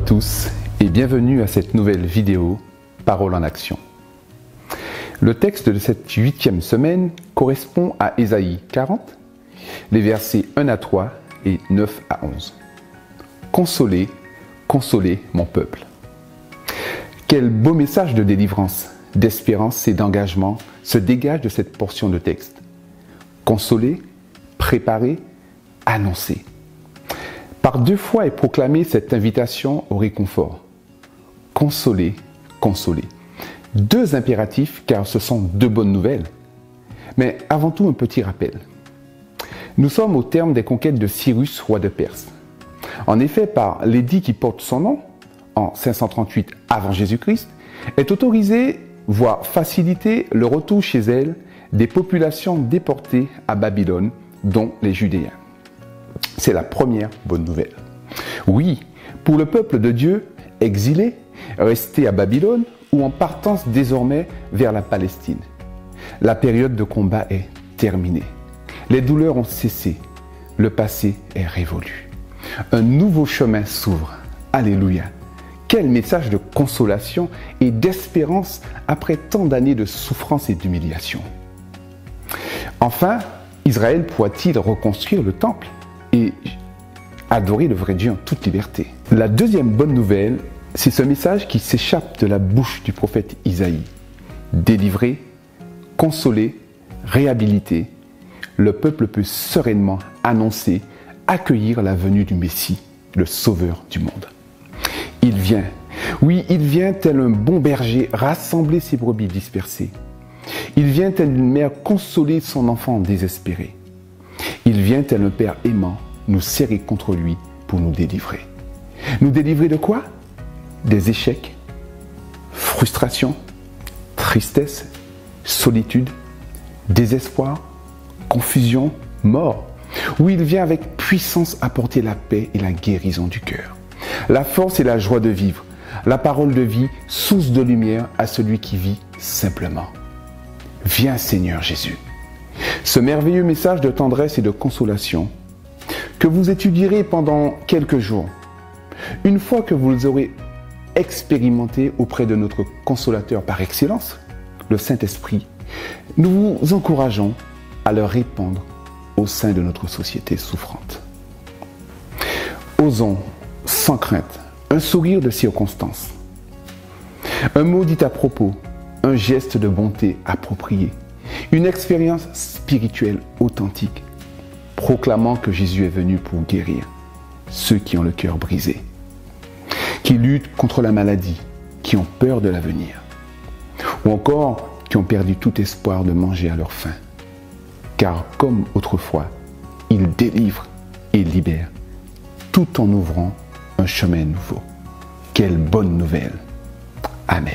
tous et bienvenue à cette nouvelle vidéo Parole en action. Le texte de cette 8e semaine correspond à Ésaïe 40, les versets 1 à 3 et 9 à 11. Consolez, consolez mon peuple. Quel beau message de délivrance, d'espérance et d'engagement se dégage de cette portion de texte. Consoler, préparer, annoncer. Par 2 fois est proclamée cette invitation au réconfort. Consoler, consoler. 2 impératifs car ce sont 2 bonnes nouvelles. Mais avant tout un petit rappel. Nous sommes au terme des conquêtes de Cyrus, roi de Perse. En effet, par l'édit qui porte son nom, en 538 avant Jésus-Christ, est autorisé, voire facilité, le retour chez elle des populations déportées à Babylone, dont les Judéens. C'est la première bonne nouvelle. Oui, pour le peuple de Dieu, exilé, resté à Babylone ou en partance désormais vers la Palestine. La période de combat est terminée. Les douleurs ont cessé. Le passé est révolu. Un nouveau chemin s'ouvre. Alléluia. Quel message de consolation et d'espérance après tant d'années de souffrance et d'humiliation. Enfin, Israël pourra-t-il reconstruire le temple et adorer le vrai Dieu en toute liberté? La deuxième bonne nouvelle, c'est ce message qui s'échappe de la bouche du prophète Isaïe. Délivré, consolé, réhabilité, le peuple peut sereinement annoncer, accueillir la venue du Messie, le Sauveur du monde. Il vient, oui, il vient tel un bon berger rassembler ses brebis dispersées. Il vient tel une mère consoler son enfant désespéré. Il vient tel un père aimant nous serrer contre lui pour nous délivrer. Nous délivrer de quoi? Des échecs, frustration, tristesse, solitude, désespoir, confusion, mort. Oui, il vient avec puissance apporter la paix et la guérison du cœur. La force et la joie de vivre. La parole de vie, source de lumière à celui qui vit simplement. Viens Seigneur Jésus. Ce merveilleux message de tendresse et de consolation que vous étudierez pendant quelques jours, une fois que vous aurez expérimenté auprès de notre consolateur par excellence, le Saint-Esprit, nous vous encourageons à le répandre au sein de notre société souffrante. Osons, sans crainte, un sourire de circonstance, un mot dit à propos, un geste de bonté approprié, une expérience spirituelle authentique, proclamant que Jésus est venu pour guérir ceux qui ont le cœur brisé, qui luttent contre la maladie, qui ont peur de l'avenir, ou encore qui ont perdu tout espoir de manger à leur faim. Car comme autrefois, il délivre et libère, tout en ouvrant un chemin nouveau. Quelle bonne nouvelle! Amen.